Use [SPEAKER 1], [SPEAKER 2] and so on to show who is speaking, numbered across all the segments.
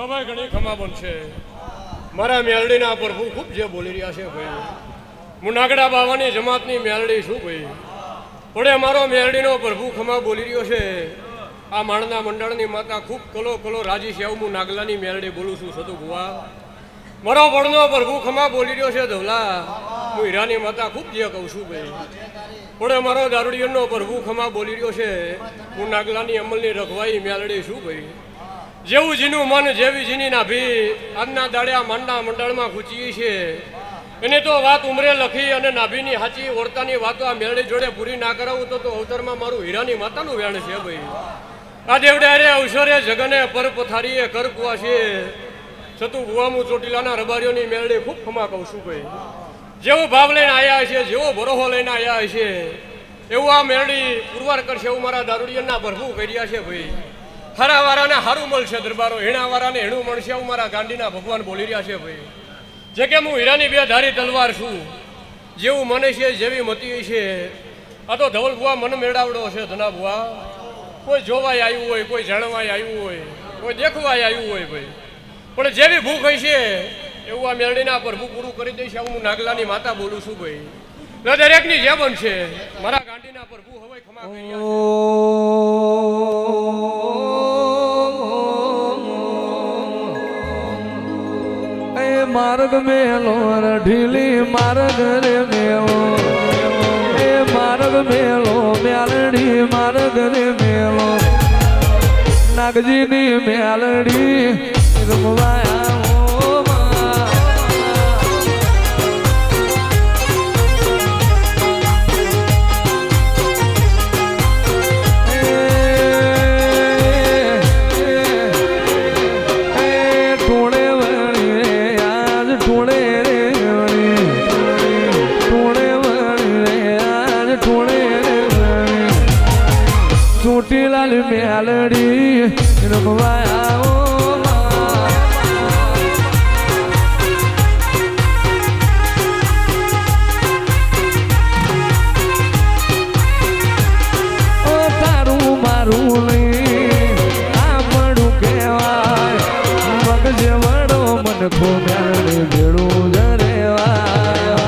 [SPEAKER 1] જો ભાઈ ઘણી ખમા બનશે મારા મેલડીના પ્રભુ ખૂબ જે બોલી રહ્યા છે ભાઈ. હું નાગડા બાવાની જમાતની મેલડી છું ભાઈ. પડે મારો મેલડીનો પ્રભુ ખમા બોલી રહ્યો છે. આ માણના મંડળની માતા ખૂબ કલો કલો રાજી છે. હું નાગલાની મેલડી બોલું છું સતુ ભુવા. મારો પડનો પ્રભુ ખમા બોલી રહ્યો છે ધવલા. હું હીરાની માતા ખૂબ જે કહું છું ભાઈ. પડે મારો દારૂડિયનનો પ્રભુ ખમા બોલી રહ્યો છે. હું નાગલાની અમલની રખવાઈ મેલડી છું ભાઈ. જેવું જીનું મન જેવી જીની નાભી આજના દાડ્યા માંડના મંડળમાં ખૂચી છે. એની તો વાત ઉમરે લખી અને નાભીની હાચી ઓરતાની વાતો આ મેળડી જોડે પૂરી ના કરાવું તો અવતરમાં મારું હીરાની માતાનું વેણ છે ભાઈ. આ દેવડારે અવસરે જગને પર પથારીએ કર કુવાશે. સતુ ભુવામું ચોટીલાના રબારીઓની મેળડી ખૂબ ખમા કહું છું ભાઈ. જેવો ભાવ લઈને આવ્યા છે, જેવો ભરોહો લઈને આવ્યા છે, એવું આ મેળડી પુરવાર કરશે એવું મારા દારૂડિયનના પ્રભુ કર્યા છે ભાઈ. ખરા વાળાને હારું મળશે દરબારો, હેણા વાળાને હેણું મળશે એવું મારા ગાંધીના ભગવાન બોલી રહ્યા છે ભાઈ. જે કે હું હીરાની બે ધારી તલવાર છું. જેવું મને છે જેવી મતી છે. આ તો ધવલ ભુવા મન મેળાવડો છે ધના ભુવા. કોઈ જોવાય આવ્યું હોય, કોઈ જાણવાય આવ્યું હોય, કોઈ દેખવાય આવ્યું હોય ભાઈ. પણ જેવી ભૂખ હશે એવું આ મેળડીના પ્રભુ પૂરું કરી દઈશ. હું નાગલાની માતા બોલું છું ભાઈ. દરેકની જે બનશે મારા ગાંધીના પ્રભુ હવે ખમા કર્યા
[SPEAKER 2] છે. માર્ગ મેલો ઢીલી માર્ગ રે મેલો, એ માર્ગ મેલો મેલડી માર્ગ રે મેલો. નાગજીની મેલડી રમવાયા ચોટીલાલ મેલડી રમવાયા ઓ તારું મારું નહીં આપણું કહેવાય. મગજે વડો મન ખો મેલડી ભેળું જરેવાય.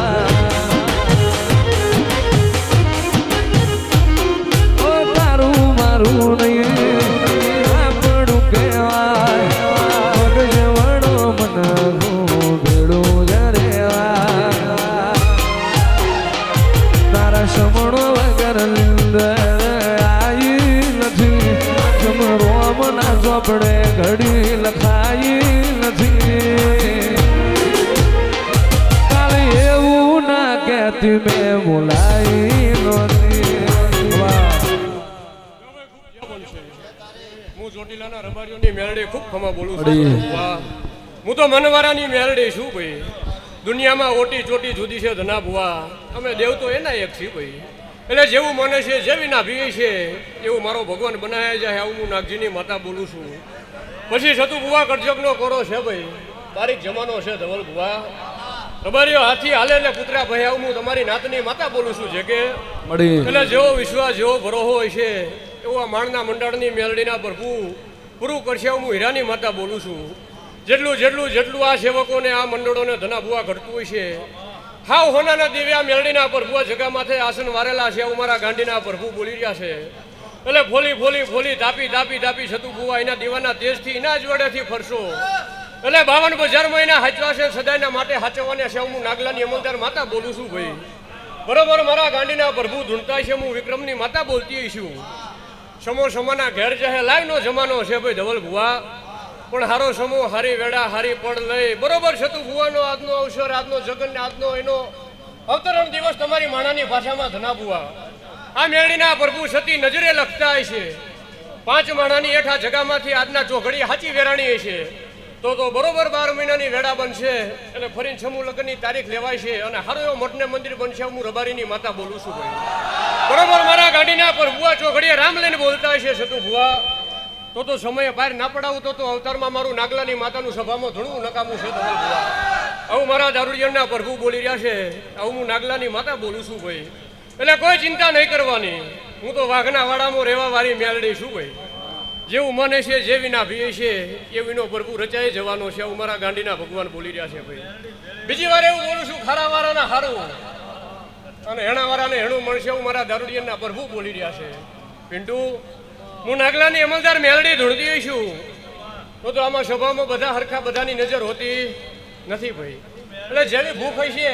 [SPEAKER 2] આપણું નહીં આપણું કહેવાય. મગજે વડો મન ભેળું જરેવાય. તારા સમણો વગર લીંદર આવી નથી. રોમ ના ચોપડે ઘડી લખાઈ નથી. કાલે એવું ના કહેતી મેં બોલાઈ નહોતી.
[SPEAKER 1] હું ચોટીલાના રબારીઓની મેલડી ખૂબ ખમા બોલું છું. હું તો મનવારાની મેલડી છું ભાઈ. દુનિયામાં ઓટી ચોટી જુદી છે ધના ભુવા. અમે દેવ તો એના એક છીએ ભાઈ. એટલે જેવું મને છે જેવી ના ભી છે એવું મારો ભગવાન બનાવ્યા જાય આવું હું નાગજીની માતા બોલું છું. પછી સતુ ભુવા કટજગનો કોરો છે ભાઈ. બારીક જમાનો છે ધવલ ભુવા. રબારીઓ હાથી હાલે એટલે પુત્રા ભાઈ આવું હું તમારી નાતની માતા બોલું છું. જે કે એટલે જેવો વિશ્વાસ જેવો ભરોહો હોય છે એવું આ માણના મંડળની મેલડીના પ્રભુ પૂરું કરશે હું હીરાની માતા બોલું છું. જેટલું આ સેવકોને આ મંડળોને ધના ભુવા ઘટતું હોય છે. હાવ હોનાના દિવ્યા મેલડીના પ્રભુ જગા માથે આસન વારેલા છે એવું મારા ગાંધીના પ્રભુ બોલી રહ્યા છે. એટલે ફોલી તાપી સતુ ભુવા એના દીવાના તેજથી એના જ વડેથી ફરશો. એટલે 52 બજારમાં એના હાચવા છે સદાયના માટે હાચવવાને છે હું નાગલાની અમલદાર માતા બોલું છું ભાઈ. બરોબર મારા ગાંધીના પ્રભુ ધૂણતા છે હું વિક્રમની માતા બોલતી છું. સમો સમાના ઘેર જહે લાઈનો જમાનો છે ભાઈ ધવલ ભુવા. પણ હારો સમો હારી વેડા હારી પડ લઈ બરોબર સતુ ભુવાનો આજનો અવસર આજનો જગન આજનો એનો અવતરણ દિવસ તમારી માણાની ભાષામાં ધના ભુવા. આ મેળડીના પ્રભુ સતી નજરે લખતા છે. 5 માણાની એઠા જગામાંથી આજના ચોઘડી હાચી વેરાણી છે. તો બરોબર 12 મહિનાની વેડા બનશે. એટલે ફરીને સમૂહ લગ્નની તારીખ લેવાય છે. અને હારો એવો મઠને મંદિર બનશે. હું રબારીની માતા બોલું છું ભાઈ. બરોબર મારા ગાડીના પર ભુવા ચોઘડીએ રામ લઈને બોલતા છે સતુ ભુવા. તો સમયે બહાર ના પડાવું તો અવતારમાં મારું નાગલાની માતાનું સભામાં ઘણું નકામું છે ધવલ ભુવા. આવું મારા દારૂડિયનના પ્રભુ બોલી રહ્યા છે. આવું હું નાગલાની માતા બોલું છું ભાઈ. એટલે કોઈ ચિંતા નહીં કરવાની. હું તો વાઘના વાડામાં રહેવા વાળી મેલડી છું ભાઈ. જેવું મને છે જેવી ના ભીએ છે એવીનો પ્રભુ રચાઈ જવાનો છે એવું મારા ગાંડીના ભગવાન બોલી રહ્યા છે ભાઈ. બીજી વાર એવું બોલું છું, ખારા વાળાના હારું અને હેણા વાળાને હેણું મળશે એવું મારા દારૂડિયાના પ્રભુ બોલી રહ્યા છે. પિન્ટુ, હું નાગલાની અમલદાર મેલડી ધૂણતી છું તો આમાં સભામાં બધા હરખા બધાની નજર હોતી નથી ભાઈ. એટલે જેવી ભૂખ હોય છે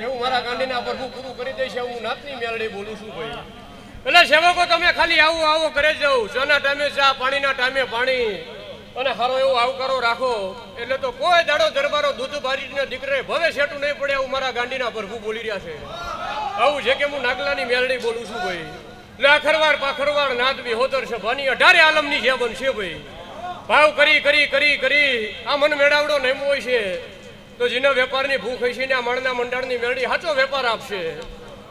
[SPEAKER 1] એવું મારા ગાંડીના પ્રભુ પૂરું કરી દે છે. હું નાતની મેલડી બોલું છું ભાઈ. એટલે સેવકો તમે ખાલી આવું આવું કરે જાવ, ચાના ટાઈમે ચા, પાણીના ટાઈમે પાણી અને સારો એવો આવકારો રાખો એટલે તો કોઈ દાડો દરબારો દૂધ બારીને દીકરે ભવે સેટું નહીં પડે એવું મારા ગાંડીના પ્રભુ બોલી રહ્યા છે. આવું છે કે હું નાગલાની મેલડી બોલું છું ભાઈ. એટલે આખરવાર પાખરવાર નાદ વિહોતર સભાની 18 આલમની જે બનશે ભાઈ. ભાવ કરી કરી કરી કરી આ મન મેળાવડો નેમો હોય છે તો જેને વેપારની ભૂખ હોય છે ને આ માણના મંડાળની મેળડી સાચો વેપાર આપશે.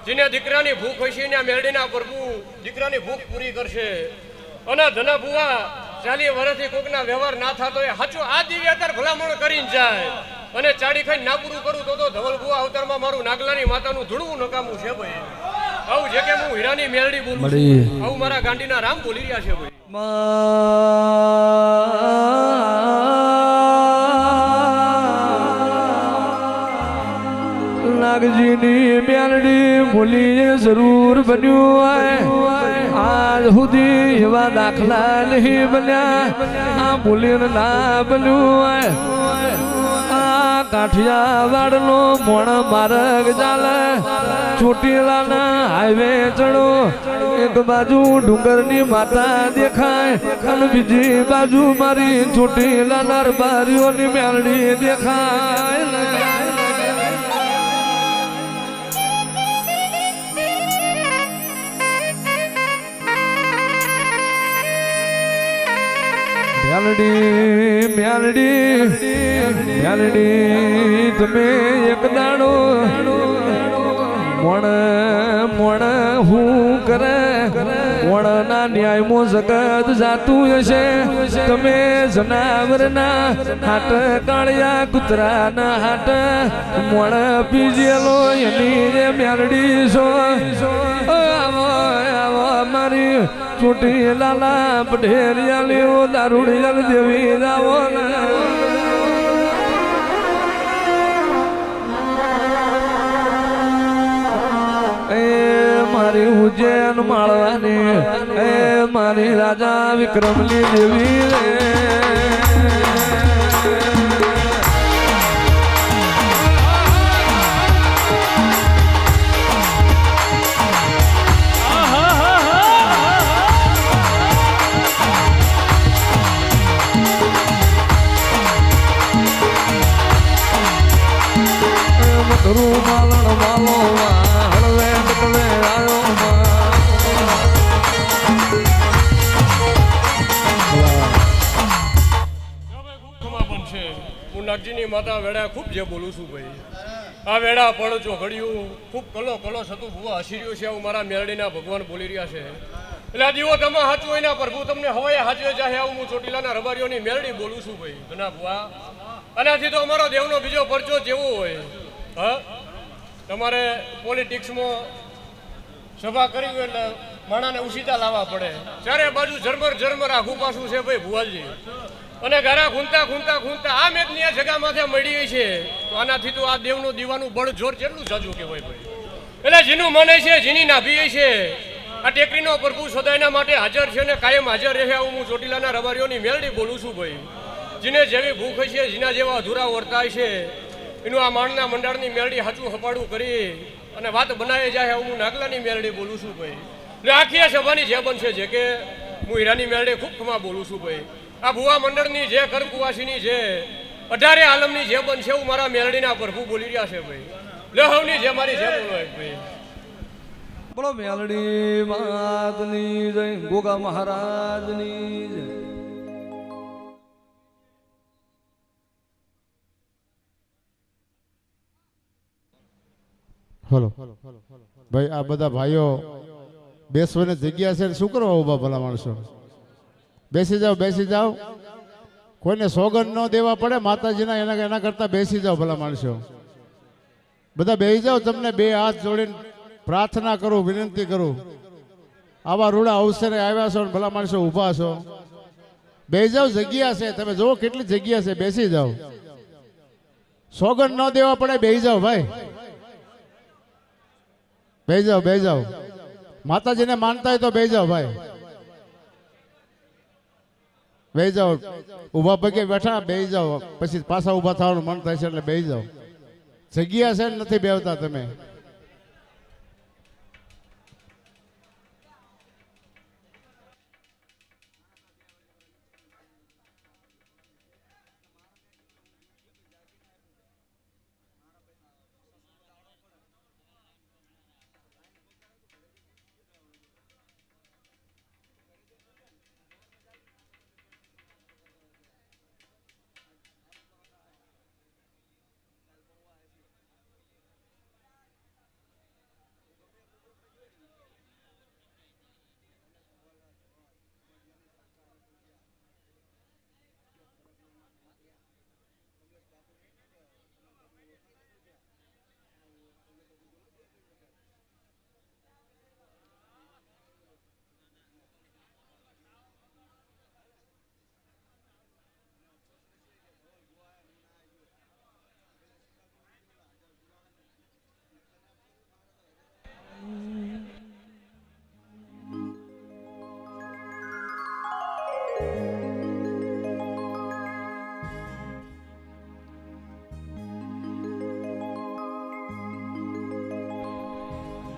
[SPEAKER 1] જેને દીકરાની ભૂખ હોય છે ને આ મેળડીના પ્રભુ દીકરાની ભૂખ પૂરી કરશે. અને ધના ભુવા 40 વર્ષથી કોકના વ્યવહાર ના થતો એ સાચો આ દિવ્ય અત્યારે ભલામણ કરીને જાય અને ચાડી ખાઈ ના પૂરું કરું તો ધવલ ભુવા અવતારમાં મારું નાગલાની માતાનું ધૂણવું નકામું છે ભાઈ. આવું છે કે હું હીરાની મેલડી બોલું છું, આવું મારા ગાંડીના રામ બોલી રહ્યા છે ભાઈ.
[SPEAKER 2] નાગજીની મેલડી ભૂલી જરૂર બન્યું આજ સુધી એવા દાખલા નહીં બન્યા આ ભૂલીને ના બન્યું. આ કાઠિયાવાડનો મોણ માર્ગ ચાલે ચોટીલાના હાઈવે ચડો, એક બાજુ ડુંગરની માતા દેખાય અને બીજી બાજુ મારી ચોટીલાના રબારીઓની મેલડી દેખાય. મેલડી મેલડી મેલડી તમે એક દાડો મોણ મોણ હું કરે મોણના ન્યાયમાં જગત જાતું હશે. તમે જનાવરના હાટ કાળિયા કૂતરાના હાટ મોણ પીજેલો એની જે મેલડી છો. આવો આવો મારી ચોટી લાલા પઢેરિયા દારૂડિયા દેવી જાવો એ મારી ઉજ્જૈન માળવાની એ મારી રાજા વિક્રમની દેવી રે. માલણ માલો હળવે ટકલે આવ્યો
[SPEAKER 1] બનશે. હું નાગજીની માતા વેડા ખૂબ જે બોલું છું ભાઈ. આ વેડા પડચો ઘડ્યું ખૂબ કલો કલો થતું ભૂવા હસી રહ્યો છે એવું મારા મેરડીના ભગવાન બોલી રહ્યા છે. એટલે આ દીવો તમે સાચું હોય ના પ્રભુ તમને હવાએ હાજવે જાય આવું હું ચોટીલાના રબારીઓની મેરડી બોલું છું ભાઈ. ધના ભુવા આનાથી તો અમારો દેવનો બીજો પરચો જેવો હોય. હા, તમારે પોલિટિક્સમાં સભા કરી હોય એટલે માણાને ઉસીતા લાવવા પડે. ચારે બાજુ ઝરમર ઝરમર આખું પાછું છે ભાઈ ભુવાજી. અને ગારા ખૂંતા ખૂંતા ખૂંતા આ મેઘની આ જગા માથે મળી છે તો આનાથી તો આ દેવનું દીવાનું બળ જોર કેટલું જાજુ કહેવાય ભાઈ. એટલે જેનું મને છે જેની નાભી છે આ ટેકરીનો પ્રભુ સદાયના માટે હાજર છે ને કાયમ હાજર રહે આવું હું ચોટીલાના રબારીઓની મેલડી બોલું છું ભાઈ. જેને જેવી ભૂખ છે જેના જેવા અધૂરા વર્તાય છે એનું આ માણના મંડાળની મેલડી હાચું હપાડું કરી અને વાત બનાવી જાય હું નાગલાની મેલડી બોલું છું ભાઈ. એટલે આખી આ સભાની જે બનશે છે કે હું હીરાની મેલડી ખૂબ ખમા બોલું છું ભાઈ. આ ભુવા મંડળની જે કરકુવાસીની જે 18 આલમની જે બનશે હું મારા મેલડીના પ્રભુ બોલી રહ્યા છે ભાઈ. લહવની જે મારી જે બોલો ભાઈ.
[SPEAKER 2] બોલો મેલડી માતની જય, ગોગા મહારાજની જય.
[SPEAKER 3] હલો ભાઈ, આ બધા ભાઈઓ બેસવાની જગ્યા છે ને શું કરવા ઉભા ભલા માણસો? બેસી જાઓ, બેસી જાઓ. કોઈને સોગંદ ન દેવા પડે માતાજીના, એના કરતા બેસી જાઓ ભલા માણસો. બધા બેસી જાઓ. તમને બે હાથ જોડીને પ્રાર્થના કરું, વિનંતી કરું. આવા રૂડા અવસરે આવ્યા છો ને ભલા માણસો ઊભા છો. બેસી જાઓ, જગ્યા છે. તમે જુઓ કેટલી જગ્યા છે, બેસી જાઓ. સોગંદ ન દેવા પડે, બેસી જાઓ ભાઈ, બેસી જાઓ, બેસી જાઓ. માતાજીને માનતા હોય તો બેસી જાઓ ભાઈ, બેસી જાઓ. ઊભા પગે બેઠા, બેસી જાઓ. પછી પાછા ઊભા થવાનું મન થાય છે એટલે બેસી જાઓ. જગ્યા છે ને નથી બેવતા તમે.